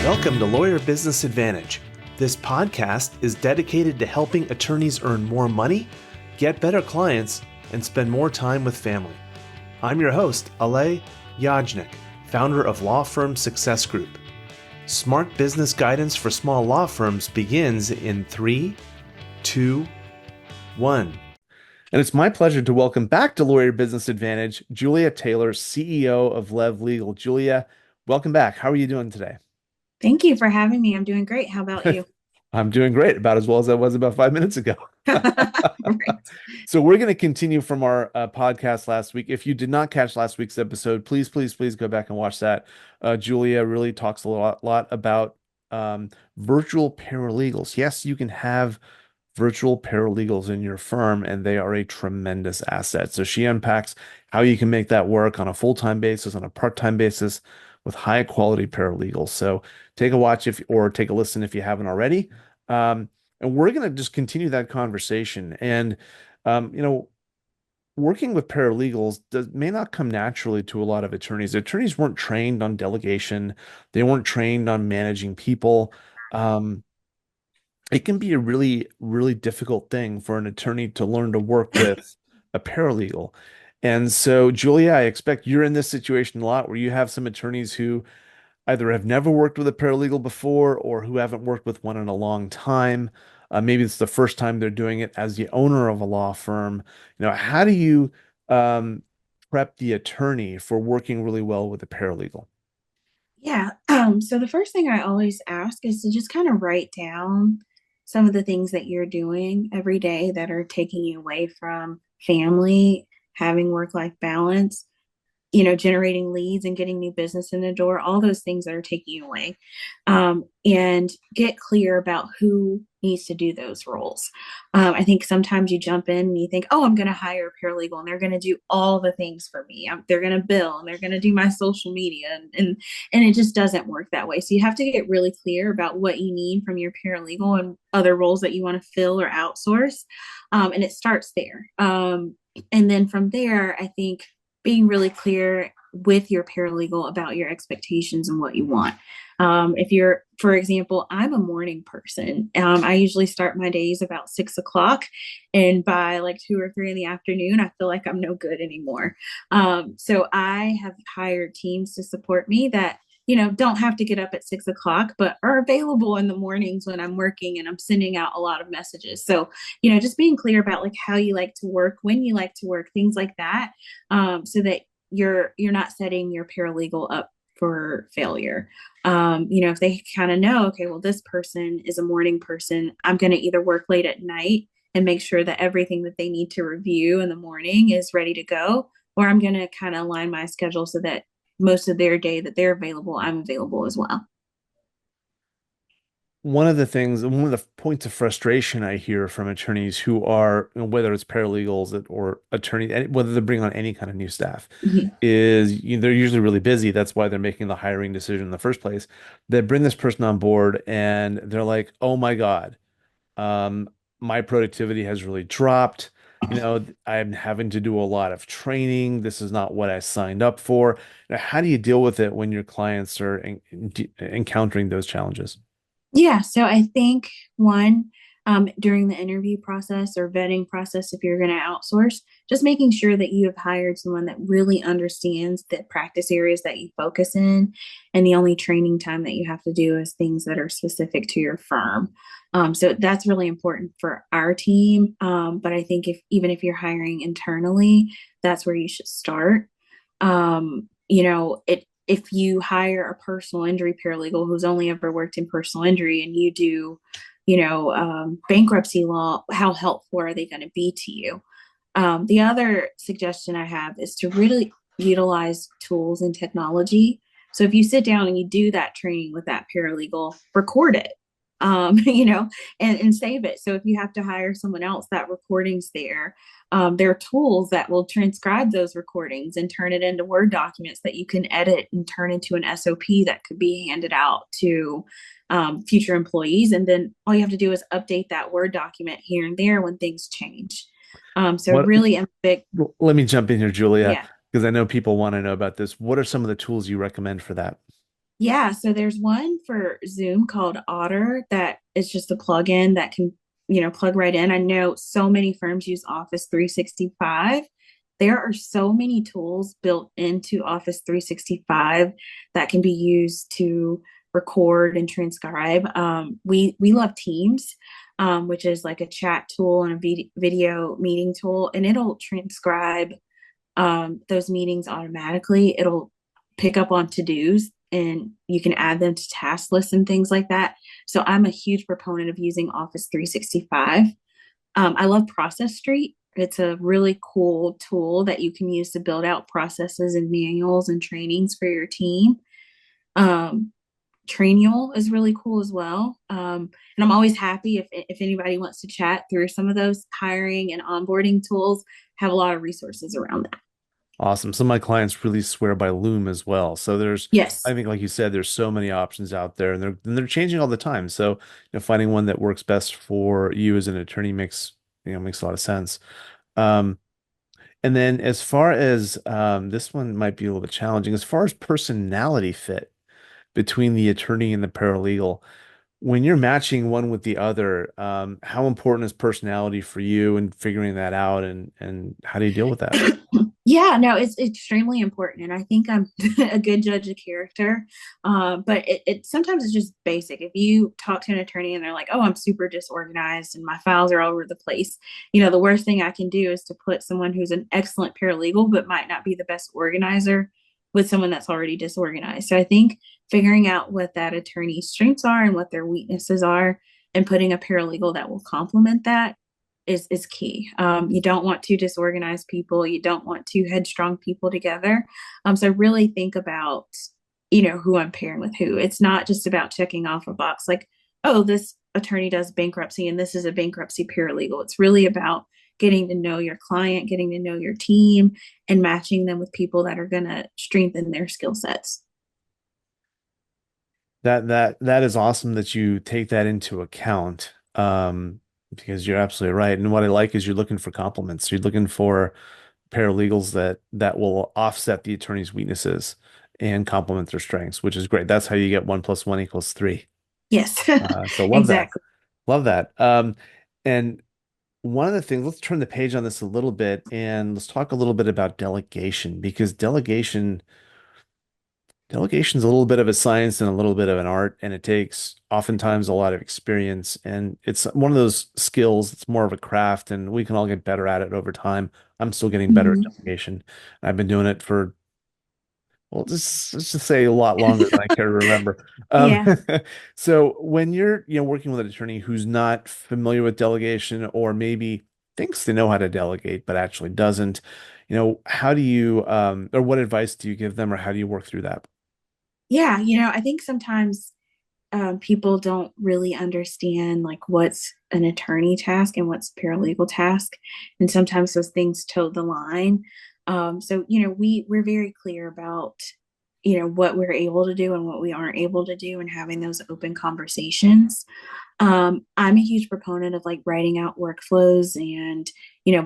Welcome to Lawyer Business Advantage. This podcast is dedicated to helping attorneys earn more money, get better clients, and spend more time with family. I'm your host, Alay and founder of law firm Success Group. Smart business guidance for small law firms begins in 3, 2, 1. And it's my pleasure to welcome back to Lawyer Business Advantage, Julia Taylor, CEO of Lev Legal. Julia, welcome back. How are you doing today? Thank you for having me. I'm doing great. How about you? I'm doing great, about as well as I was about 5 minutes ago. Right. So we're going to continue from our podcast last week. If you did not catch last week's episode, please go back and watch that. Julia really talks a lot about virtual paralegals. Yes, you can have virtual paralegals in your firm, and they are a tremendous asset. So she unpacks how you can make that work on a full-time basis, on a part-time basis, with high quality paralegals. So take a watch or take a listen if you haven't already. And we're going to just continue that conversation. And um, you know, working with paralegals may not come naturally to a lot of attorneys. Attorneys weren't trained on delegation. They weren't trained on managing people. Um, it can be a really, really difficult thing for an attorney to learn to work with a paralegal. And so, Julia, I expect you're in this situation a lot where you have some attorneys who either have never worked with a paralegal before or who haven't worked with one in a long time. Maybe it's the first time they're doing it as the owner of a law firm. How do you um, prep the attorney for working really well with a paralegal? Yeah. So the first thing I always ask is to just kind of write down some of the things that you're doing every day that are taking you away from family, having work-life balance, generating leads and getting new business in the door, all those things that are taking you away. And get clear about who needs to do those roles. I think sometimes you jump in and you think, oh, I'm going to hire a paralegal and they're going to do all the things for me. They're going to bill and they're going to do my social media. And it just doesn't work that way. So you have to get really clear about what you need from your paralegal and other roles that you want to fill or outsource. And it starts there. And then from there, I think being really clear with your paralegal about your expectations and what you want. If you're, for example, I'm a morning person. I usually start my days about 6 o'clock, and by like 2 or 3 in the afternoon, I feel like I'm no good anymore. So I have hired teams to support me that don't have to get up at 6 o'clock, but are available in the mornings when I'm working and I'm sending out a lot of messages. So, just being clear about like how you like to work, when you like to work, things like that, so that you're not setting your paralegal up for failure. If they kind of know, okay, well, this person is a morning person, I'm going to either work late at night and make sure that everything that they need to review in the morning is ready to go, or I'm going to kind of align my schedule so that most of their day that they're available, I'm available as well. One of the points of frustration I hear from attorneys who are, whether it's paralegals or attorneys, whether they bring on any kind of new staff, Mhm. is they're usually really busy. That's why they're making the hiring decision in the first place. They bring this person on board and they're like, "Oh my God, um, my productivity has really dropped. I'm having to do a lot of training. This is not what I signed up for." How do you deal with it when your clients are encountering those challenges? Yeah, so I think one, during the interview process or vetting process, if you're going to outsource, just making sure that you have hired someone that really understands the practice areas that you focus in, and the only training time that you have to do is things that are specific to your firm. So that's really important for our team. But I think even if you're hiring internally, that's where you should start. If you hire a personal injury paralegal who's only ever worked in personal injury and you do, bankruptcy law, how helpful are they going to be to you? The other suggestion I have is to really utilize tools and technology. So if you sit down and you do that training with that paralegal, record it, and save it. So if you have to hire someone else, that recording's there. There are tools that will transcribe those recordings and turn it into Word documents that you can edit and turn into an SOP that could be handed out to future employees. And then all you have to do is update that Word document here and there when things change. So What really a big, Let me jump in here, Julia, yeah. because I know people want to know about this. What are some of the tools you recommend for that? Yeah, so there's one for Zoom called Otter that is just a plugin that can, plug right in. I know so many firms use Office 365. There are so many tools built into Office 365 that can be used to record and transcribe. We love Teams, which is like a chat tool and a video meeting tool, and it'll transcribe those meetings automatically. It'll pick up on to-dos and you can add them to task lists and things like that. So I'm a huge proponent of using Office 365. I love Process Street. It's a really cool tool that you can use to build out processes and manuals and trainings for your team. Um, Trainual is really cool as well. And I'm always happy if anybody wants to chat through some of those hiring and onboarding tools, have a lot of resources around that. Awesome. Some of my clients really swear by Loom as well. So I Yes. think, like you said, there's so many options out there, and they're changing all the time. So, finding one that works best for you as an attorney makes a lot of sense. Um, and then as far as this one might be a little bit challenging, as far as personality fit between the attorney and the paralegal, when you're matching one with the other, how important is personality for you and figuring that out, and how do you deal with that? Yeah, no, it's extremely important, and I think I'm a good judge of character. But it sometimes it's just basic. If you talk to an attorney and they're like, "Oh, I'm super disorganized and my files are all over the place," the worst thing I can do is to put someone who's an excellent paralegal but might not be the best organizer with someone that's already disorganized. So I think figuring out what that attorney's strengths are and what their weaknesses are, and putting a paralegal that will complement that is key. You don't want to disorganize people. You don't want to headstrong people together. So really think about, who I'm pairing with who. It's not just about checking off a box like, oh, this attorney does bankruptcy and this is a bankruptcy paralegal. It's really about getting to know your client, getting to know your team, and matching them with people that are going to strengthen their skill sets. That is awesome that you take that into account. Because you're absolutely right. And what I like is you're looking for compliments. You're looking for paralegals that will offset the attorney's weaknesses and complement their strengths, which is great. That's how you get 1 + 1 = 3. Yes, So love that. exactly. Love that. And one of the things, let's turn the page on this a little bit and let's talk a little bit about delegation because delegation is a little bit of a science and a little bit of an art, and it takes oftentimes a lot of experience. And it's one of those skills, it's more of a craft, and we can all get better at it over time. I'm still getting better at Mhm. delegation. I've been doing it for, well, let's just say a lot longer than I care to remember. Um, Yeah. so when you're, working with an attorney who's not familiar with delegation or maybe thinks they know how to delegate but actually doesn't, how do you, or what advice do you give them, or how do you work through that? Yeah, I think sometimes people don't really understand like what's an attorney task and what's paralegal task, and sometimes those things toe the line. So we're very clear about what we're able to do and what we aren't able to do, and having those open conversations. I'm a huge proponent of like writing out workflows and,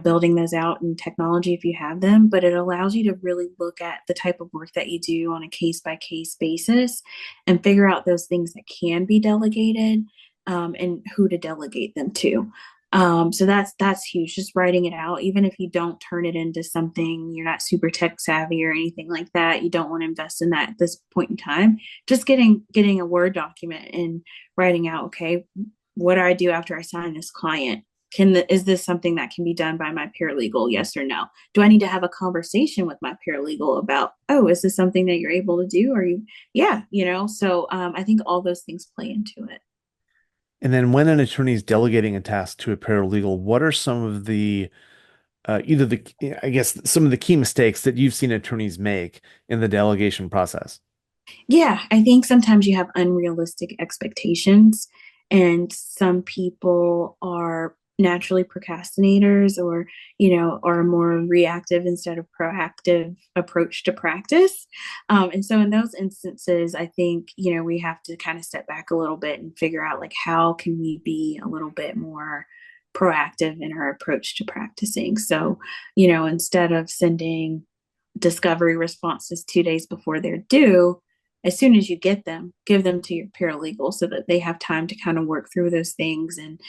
building those out in technology if you have them, but it allows you to really look at the type of work that you do on a case by case basis and figure out those things that can be delegated, and who to delegate them to. So that's huge. Just writing it out, even if you don't turn it into something, you're not super tech savvy or anything like that. You don't want to invest in that at this point in time. Just getting a Word document and writing out, okay, what do I do after I sign this client? Is this something that can be done by my paralegal? Yes or no? Do I need to have a conversation with my paralegal about, oh, is this something that you're able to do? Or yeah, So I think all those things play into it. And then when an attorney is delegating a task to a paralegal, what are some of the either the I guess some of the key mistakes that you've seen attorneys make in the delegation process? Yeah, I think sometimes you have unrealistic expectations, and some people are naturally procrastinators, or, are more reactive instead of proactive approach to practice. And so in those instances, I think, we have to kind of step back a little bit and figure out like how can we be a little bit more proactive in our approach to practicing. So, instead of sending discovery responses 2 days before they're due, as soon as you get them, give them to your paralegal so that they have time to kind of work through those things and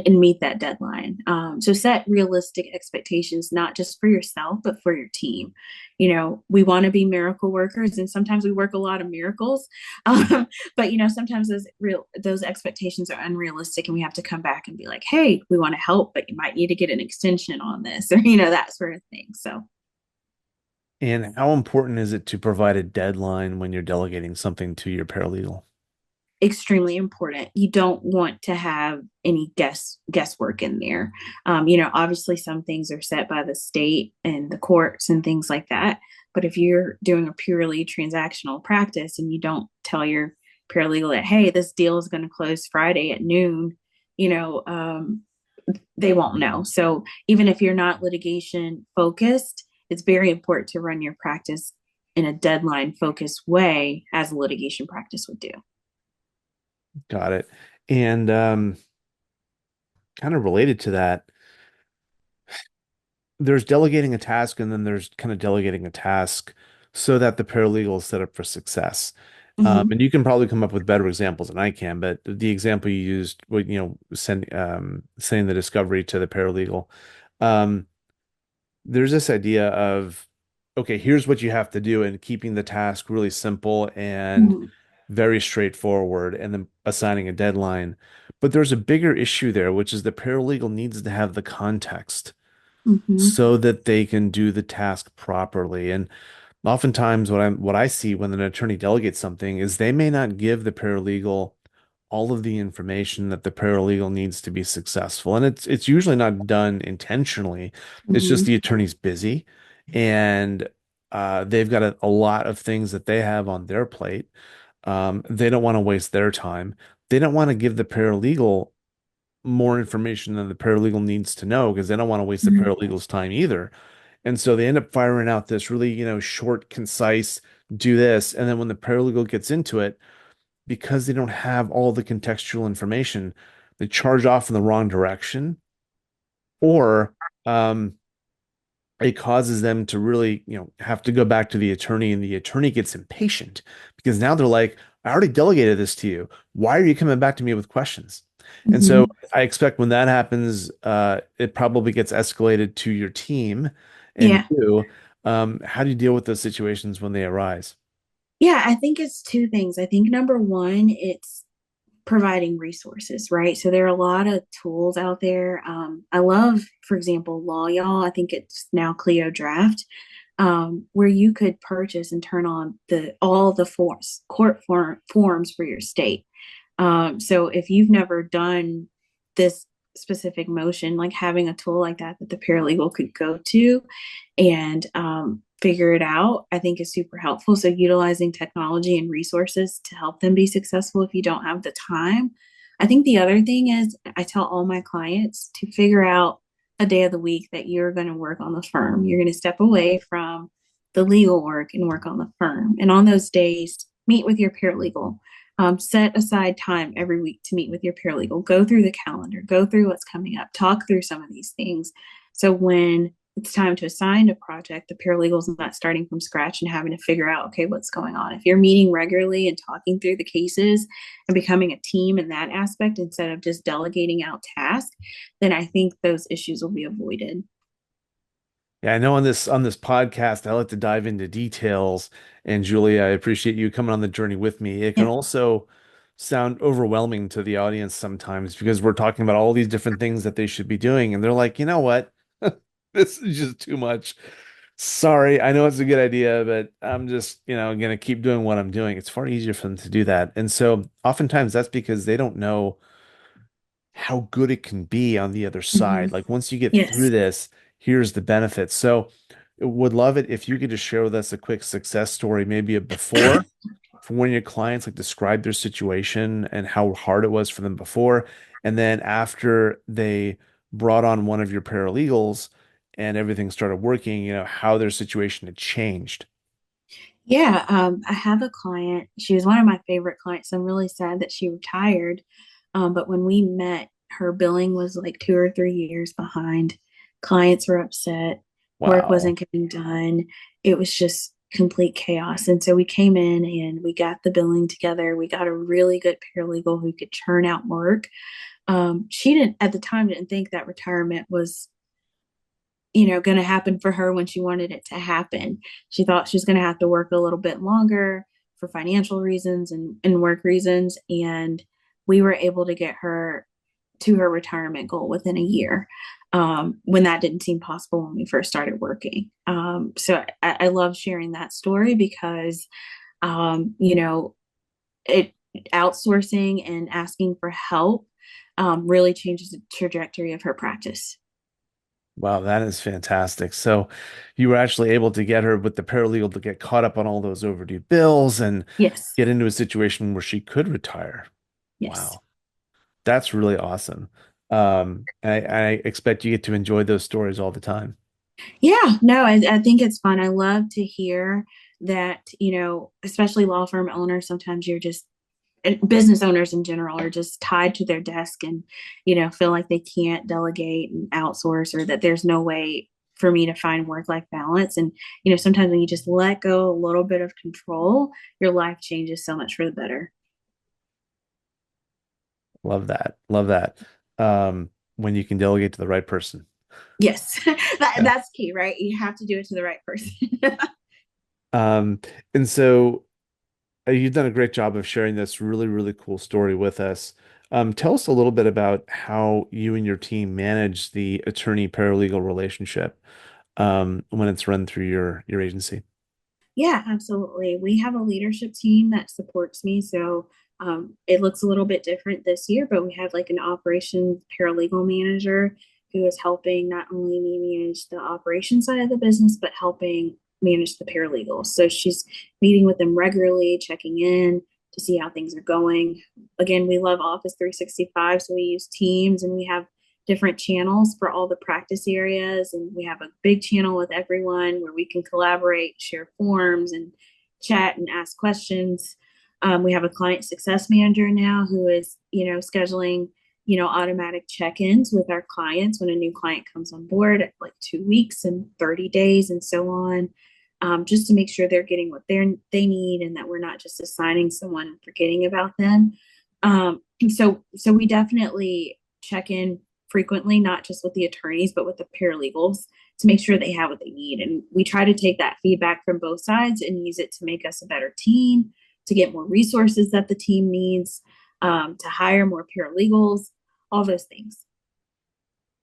meet that deadline. So set realistic expectations, not just for yourself, but for your team. We want to be miracle workers, and sometimes we work a lot of miracles. Um, but sometimes those expectations are unrealistic, and we have to come back and be like, hey, we want to help, but you might need to get an extension on this, or that sort of thing. So And how important is it to provide a deadline when you're delegating something to your paralegal? extremely important. You don't want to have any guesswork in there. Obviously some things are set by the state and the courts and things like that. But if you're doing a purely transactional practice and you don't tell your paralegal that, hey, this deal is going to close Friday at noon, you know, um, they won't know. So even if you're not litigation focused, it's very important to run your practice in a deadline focused way as a litigation practice would do. Got it. And kind of related to that, there's delegating a task and then there's kind of delegating a task so that the paralegal is set up for success. Mm-hmm. And you can probably come up with better examples than I can, but the example you used, sending the discovery to the paralegal. Um, there's this idea of, okay, here's what you have to do, and keeping the task really simple and Mm-hmm. very straightforward, and then assigning a deadline. But there's a bigger issue there, which is the paralegal needs to have the context Mm-hmm. so that they can do the task properly. And oftentimes what I see when an attorney delegates something is they may not give the paralegal all of the information that the paralegal needs to be successful. And it's usually not done intentionally. It's just Mm-hmm. the attorney's busy and they've got a lot of things that they have on their plate. They don't want to waste their time. They don't want to give the paralegal more information than the paralegal needs to know because they don't want to waste the Mm-hmm. paralegal's time either. And so they end up firing out this really, short, concise, do this. And then when the paralegal gets into it, because they don't have all the contextual information, they charge off in the wrong direction, or um, it causes them to really, have to go back to the attorney, and the attorney gets impatient because now they're like, I already delegated this to you. Why are you coming back to me with questions? And so Mm-hmm. I expect when that happens, it probably gets escalated to your team and Yeah. you. How do you deal with those situations when they arise? Yeah, I think it's two things. I think number one, it's providing resources, right? So there are a lot of tools out there. I love, for example, Law Y'all. I think it's now Clio Draft, where you could purchase and turn on all the forms for your state. So if you've never done this specific motion, like having a tool like that the paralegal could go to and figure it out, I think is super helpful. So utilizing technology and resources to help them be successful if you don't have the time. I think the other thing is I tell all my clients to figure out a day of the week that you're going to work on the firm. You're going to step away from the legal work and work on the firm. And on those days, meet with your paralegal. Set aside time every week to meet with your paralegal. Go through the calendar, go through what's coming up, talk through some of these things. So when it's time to assign a project, the paralegal's not starting from scratch and having to figure out, okay, what's going on. If you're meeting regularly and talking through the cases and becoming a team in that aspect instead of just delegating out tasks, then I think those issues will be avoided. Yeah, I know on this podcast, I like to dive into details. And Julia, I appreciate you coming on the journey with me. It can Yeah. also sound overwhelming to the audience sometimes because we're talking about all these different things that they should be doing, and they're like, you know what? This is just too much. Sorry, I know it's a good idea, but I'm just, gonna keep doing what I'm doing. It's far easier for them to do that. And so oftentimes that's because they don't know how good it can be on the other side. Mhm. Like once you get through Yes. this, here's the benefits. So would love it if you could just share with us a quick success story, maybe a before from one of your clients, like describe their situation and how hard it was for them before. And then after they brought on one of your paralegals and everything started working, how their situation had changed. Yeah, I have a client. She was one of my favorite clients. I'm really sad that she retired. But when we met, her billing was like 2 or 3 years behind. Clients were upset. Work Wow. wasn't getting done. It was just complete chaos. And so we came in and we got the billing together. We got a really good paralegal who could churn out work. She didn't at the time didn't think that retirement was going to happen for her when she wanted it to happen. She thought she was going to have to work a little bit longer for financial reasons and work reasons. And we were able to get her to her retirement goal within a year, when that didn't seem possible when we first started working. So I love sharing that story because, you know, it outsourcing and asking for help really changes the trajectory of her practice. Wow, that is fantastic. So you were actually able to get her with the paralegal to get caught up on all those overdue bills and Yes. get into a situation where she could retire. Yes. Wow, that's really awesome. I expect you get to enjoy those stories all the time. Yeah, no, I think it's fun. I love to hear that, especially law firm owners, sometimes you're just business owners in general are just tied to their desk and, feel like they can't delegate and outsource or that there's no way for me to find work-life balance. And, sometimes when you just let go a little bit of control, your life changes so much for the better. Love that. Love that. When you can delegate to the right person. Yes, Yeah. that's key, right? You have to do it to the right person. Um, and so you've done a great job of sharing this really, really cool story with us. Tell us a little bit about how you and your team manage the attorney paralegal relationship when it's run through your agency. Yeah, absolutely. We have a leadership team that supports me. So it looks a little bit different this year, but we have like an operations paralegal manager who is helping not only me manage the operation side of the business, but helping manage the paralegals. So she's meeting with them regularly, checking in to see how things are going. Again, we love Office 365, so we use Teams and we have different channels for all the practice areas. And we have a big channel with everyone where we can collaborate, share forms, and chat and ask questions. We have a client success manager now who is, scheduling, automatic check-ins with our clients when a new client comes on board at like 2 weeks and 30 days and so on. Just to make sure they're getting what they need and that we're not just assigning someone and forgetting about them. So we definitely check in frequently, not just with the attorneys, but with the paralegals to make sure they have what they need. And we try to take that feedback from both sides and use it to make us a better team, to get more resources that the team needs, to hire more paralegals, all those things.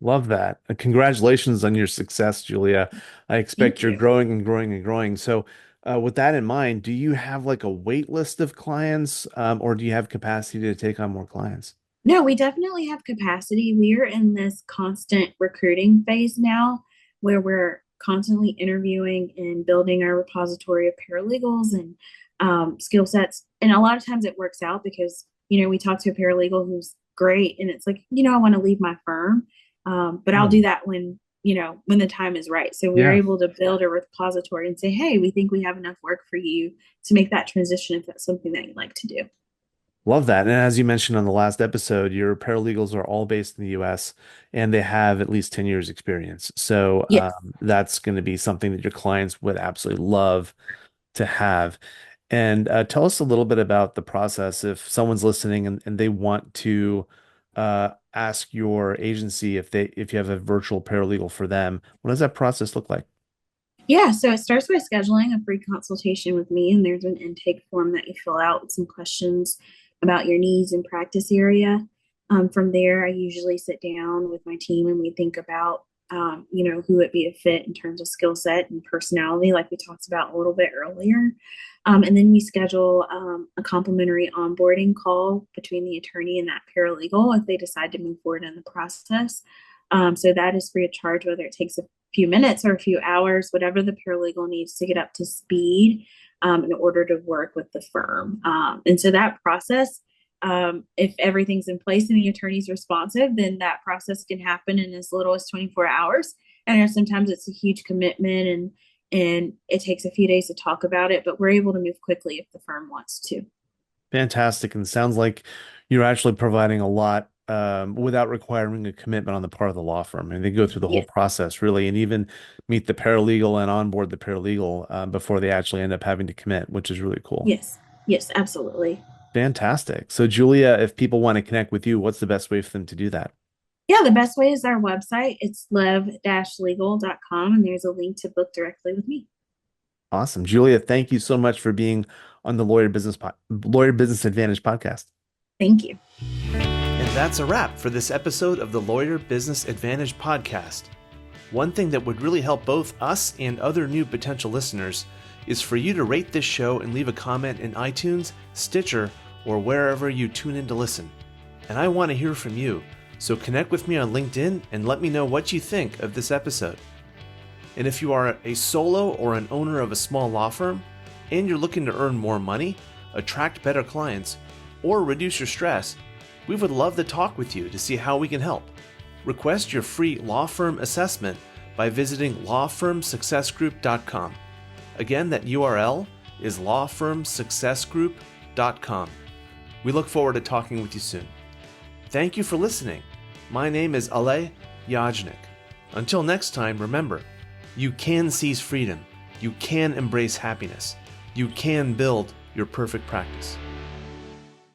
Love that. Congratulations on your success, Julia. I expect Thank you're you. growing and growing and growing. So, with that in mind, do you have like a wait list of clients, or do you have capacity to take on more clients? No, we definitely have capacity. We're in this constant recruiting phase now where we're constantly interviewing and building our repository of paralegals and skill sets. And a lot of times it works out because, we talk to a paralegal who's great and it's like, I want to leave my firm. But I'll do Hmm. that when the time is right. So we're Yeah. able to build a repository and say, hey, we think we have enough work for you to make that transition if that's something that you'd like to do. Love that. And as you mentioned on the last episode, your paralegals are all based in the US and they have at least 10 years experience. So Yes. that's going to be something that your clients would absolutely love to have. And tell us a little bit about the process. If someone's listening and they want to ask your agency if you have a virtual paralegal for them, what does that process look like? Yeah, so it starts by scheduling a free consultation with me, and there's an intake form that you fill out with some questions about your needs and practice area. From there, I usually sit down with my team and we think about, who would be a fit in terms of skill set and personality, like we talked about a little bit earlier. And then we schedule a complimentary onboarding call between the attorney and that paralegal if they decide to move forward in the process. So that is free of charge, whether it takes a few minutes or a few hours, whatever the paralegal needs to get up to speed in order to work with the firm. And so that process, if everything's in place and the attorney's responsive, then that process can happen in as little as 24 hours. And sometimes it's a huge commitment and it takes a few days to talk about it, but we're able to move quickly if the firm wants to. Fantastic. And it sounds like you're actually providing a lot without requiring a commitment on the part of the law firm. And they go through the whole Yes. process really, and even meet the paralegal and onboard the paralegal before they actually end up having to commit, which is really cool. Yes. Yes, absolutely. Fantastic. So, Julia, if people want to connect with you, what's the best way for them to do that? Yeah, the best way is our website. It's lev-legal.com, and there's a link to book directly with me. Awesome. Julia, thank you so much for being on the Lawyer Business Advantage podcast. Thank you. And that's a wrap for this episode of the Lawyer Business Advantage podcast. One thing that would really help both us and other new potential listeners is for you to rate this show and leave a comment in iTunes, Stitcher, or wherever you tune in to listen. And I want to hear from you, so connect with me on LinkedIn and let me know what you think of this episode. And if you are a solo or an owner of a small law firm and you're looking to earn more money, attract better clients, or reduce your stress, we would love to talk with you to see how we can help. Request your free law firm assessment by visiting lawfirmsuccessgroup.com. Again, that URL is lawfirmsuccessgroup.com. We look forward to talking with you soon. Thank you for listening. My name is Alay Yajnik. Until next time, remember, you can seize freedom. You can embrace happiness. You can build your perfect practice.